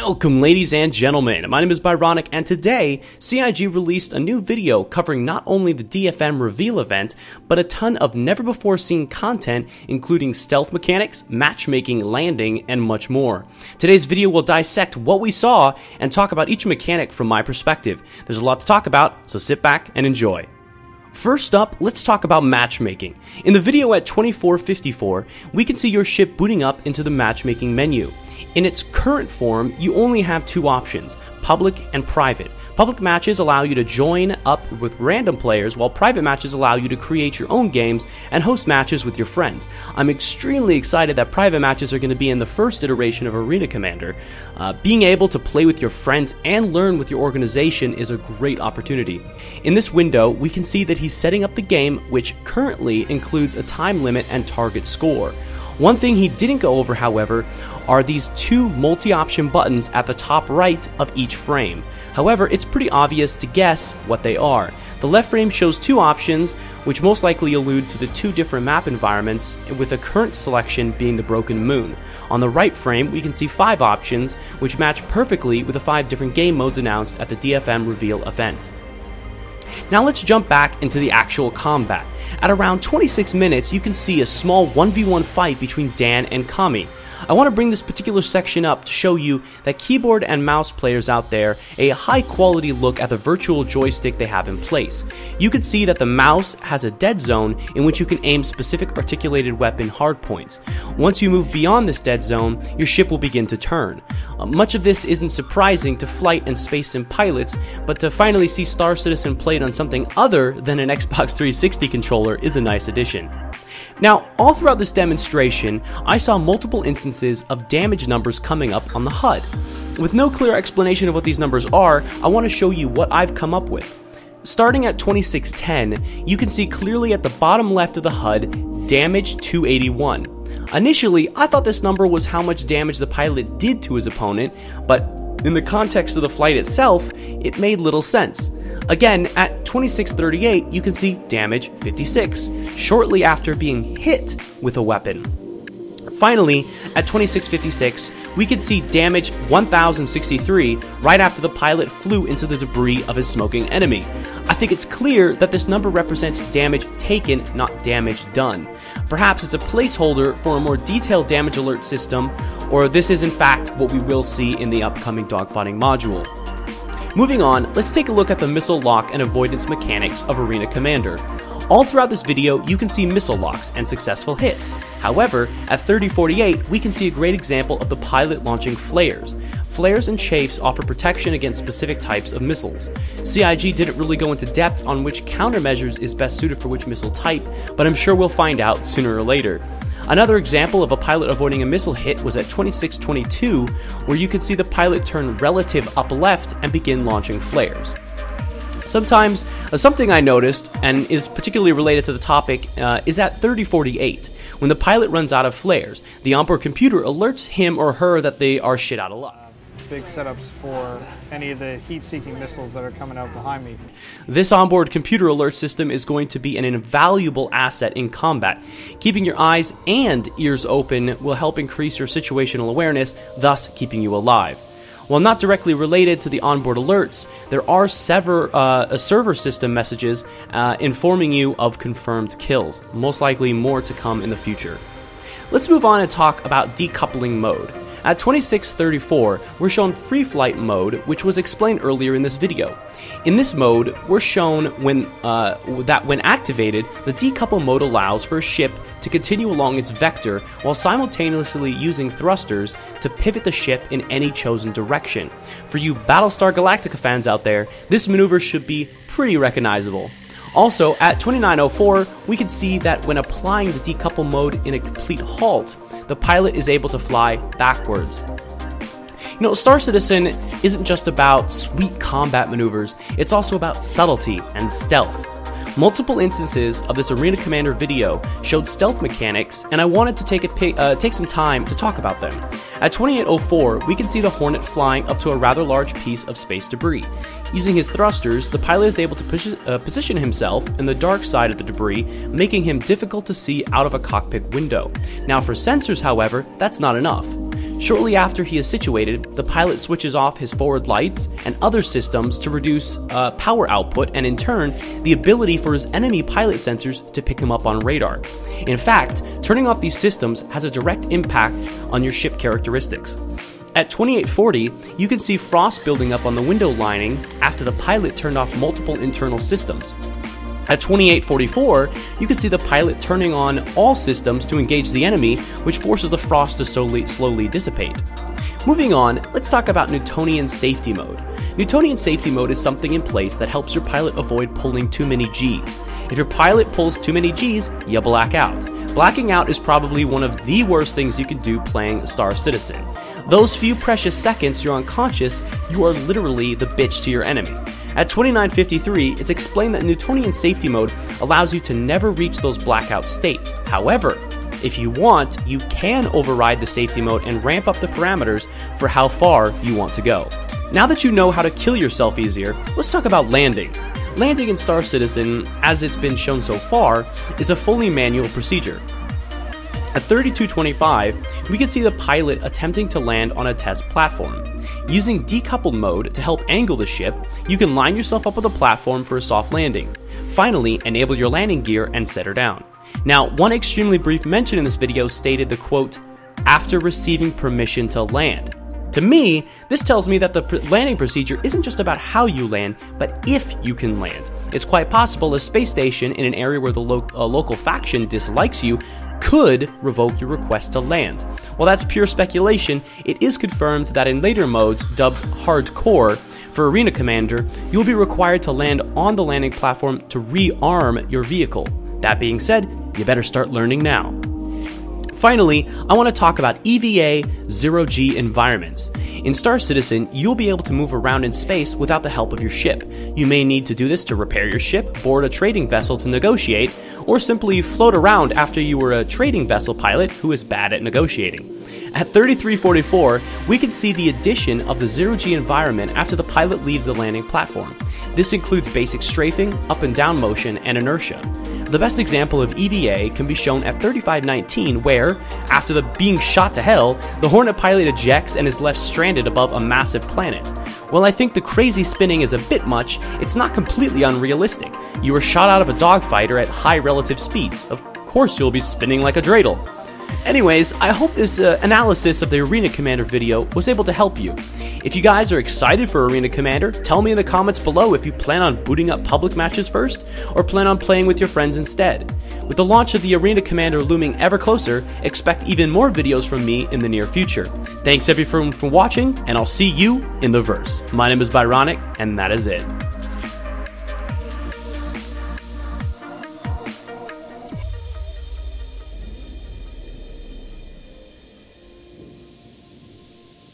Welcome, ladies and gentlemen. My name is Byronic, and today CIG released a new video covering not only the DFM reveal event, but a ton of never-before-seen content, including stealth mechanics, matchmaking, landing, and much more. Today's video will dissect what we saw and talk about each mechanic from my perspective. There's a lot to talk about, so sit back and enjoy. First up, let's talk about matchmaking. In the video at 24:54, we can see your ship booting up into the matchmaking menu. In its current form, you only have two options, public and private. Public matches allow you to join up with random players, while private matches allow you to create your own games and host matches with your friends. I'm extremely excited that private matches are going to be in the first iteration of Arena Commander. Being able to play with your friends and learn with your organization is a great opportunity. In this window, we can see that he's setting up the game, which currently includes a time limit and target score. One thing he didn't go over, however, are these two multi-option buttons at the top right of each frame. However, it's pretty obvious to guess what they are. The left frame shows two options, which most likely allude to the two different map environments, with the current selection being the Broken Moon. On the right frame, we can see 5 options, which match perfectly with the 5 different game modes announced at the DFM reveal event. Now let's jump back into the actual combat. At around 26 minutes, you can see a small 1v1 fight between Dan and Kami. I want to bring this particular section up to show you that keyboard and mouse players out there a high quality look at the virtual joystick they have in place. You can see that the mouse has a dead zone in which you can aim specific articulated weapon hardpoints. Once you move beyond this dead zone, your ship will begin to turn. Much of this isn't surprising to flight and space sim pilots, but to finally see Star Citizen played on something other than an Xbox 360 controller is a nice addition. Now, all throughout this demonstration, I saw multiple instances of damage numbers coming up on the HUD. With no clear explanation of what these numbers are, I want to show you what I've come up with. Starting at 2610, you can see clearly at the bottom left of the HUD, damage 281. Initially, I thought this number was how much damage the pilot did to his opponent, but in the context of the flight itself, it made little sense. Again, at 2638, you can see damage 56, shortly after being hit with a weapon. Finally, at 2656, we can see damage 1063 right after the pilot flew into the debris of his smoking enemy. I think it's clear that this number represents damage taken, not damage done. Perhaps it's a placeholder for a more detailed damage alert system, or this is in fact what we will see in the upcoming dogfighting module. Moving on, let's take a look at the missile lock and avoidance mechanics of Arena Commander. All throughout this video, you can see missile locks and successful hits. However, at 3048, we can see a great example of the pilot launching flares. Flares and chafes offer protection against specific types of missiles. CIG didn't really go into depth on which countermeasures is best suited for which missile type, but I'm sure we'll find out sooner or later. Another example of a pilot avoiding a missile hit was at 2622, where you could see the pilot turn relative up left and begin launching flares. Sometimes, something I noticed, and is particularly related to the topic, is at 3048. When the pilot runs out of flares, the onboard computer alerts him or her that they are shit out of luck. Big setups for any of the heat-seeking missiles that are coming out behind me. This onboard computer alert system is going to be an invaluable asset in combat. Keeping your eyes and ears open will help increase your situational awareness, thus keeping you alive. While not directly related to the onboard alerts, there are server system messages informing you of confirmed kills, most likely more to come in the future. Let's move on and talk about decoupling mode. At 2634, we're shown free flight mode, which was explained earlier in this video. In this mode, we're shown that when activated, the decouple mode allows for a ship to continue along its vector while simultaneously using thrusters to pivot the ship in any chosen direction. For you Battlestar Galactica fans out there, this maneuver should be pretty recognizable. Also, at 2904, we can see that when applying the decouple mode in a complete halt, the pilot is able to fly backwards. You know, Star Citizen isn't just about sweet combat maneuvers, it's also about subtlety and stealth. Multiple instances of this Arena Commander video showed stealth mechanics, and I wanted to take some time to talk about them. At 2804, we can see the Hornet flying up to a rather large piece of space debris. Using his thrusters, the pilot is able to position himself in the dark side of the debris, making him difficult to see out of a cockpit window. Now for sensors, however, that's not enough. Shortly after he is situated, the pilot switches off his forward lights and other systems to reduce power output and in turn, the ability for his enemy pilot sensors to pick him up on radar. In fact, turning off these systems has a direct impact on your ship characteristics. At 2840, you can see frost building up on the window lining after the pilot turned off multiple internal systems. At 2844, you can see the pilot turning on all systems to engage the enemy, which forces the frost to slowly dissipate. Moving on, let's talk about Newtonian safety mode. Newtonian safety mode is something in place that helps your pilot avoid pulling too many Gs. If your pilot pulls too many Gs, you black out. Blacking out is probably one of the worst things you could do playing Star Citizen. Those few precious seconds you're unconscious, you are literally the bitch to your enemy. At 2953, it's explained that Newtonian safety mode allows you to never reach those blackout states. However, if you want, you can override the safety mode and ramp up the parameters for how far you want to go. Now that you know how to kill yourself easier, let's talk about landing. Landing in Star Citizen, as it's been shown so far, is a fully manual procedure. At 3225, we can see the pilot attempting to land on a test platform. Using decoupled mode to help angle the ship, you can line yourself up with a platform for a soft landing. Finally, enable your landing gear and set her down. Now, one extremely brief mention in this video stated the quote, "after receiving permission to land." To me, this tells me that the landing procedure isn't just about how you land, but if you can land. It's quite possible a space station in an area where the local faction dislikes you could revoke your request to land. While that's pure speculation, it is confirmed that in later modes, dubbed Hardcore, for Arena Commander, you'll be required to land on the landing platform to rearm your vehicle. That being said, you better start learning now. Finally, I want to talk about EVA 0G environments. In Star Citizen, you'll be able to move around in space without the help of your ship. You may need to do this to repair your ship, board a trading vessel to negotiate, or simply float around after you were a trading vessel pilot who is bad at negotiating. At 3344, we can see the addition of the 0G environment after the pilot leaves the landing platform. This includes basic strafing, up and down motion, and inertia. The best example of EVA can be shown at 3519, where, after being shot to hell, the Hornet pilot ejects and is left stranded above a massive planet. While I think the crazy spinning is a bit much, it's not completely unrealistic. You are shot out of a dogfighter at high relative speeds. Of course you'll be spinning like a dreidel. Anyways, I hope this analysis of the Arena Commander video was able to help you. If you guys are excited for Arena Commander, tell me in the comments below if you plan on booting up public matches first, or plan on playing with your friends instead. With the launch of the Arena Commander looming ever closer, expect even more videos from me in the near future. Thanks everyone for watching, and I'll see you in the verse. My name is Byronic, and that is it.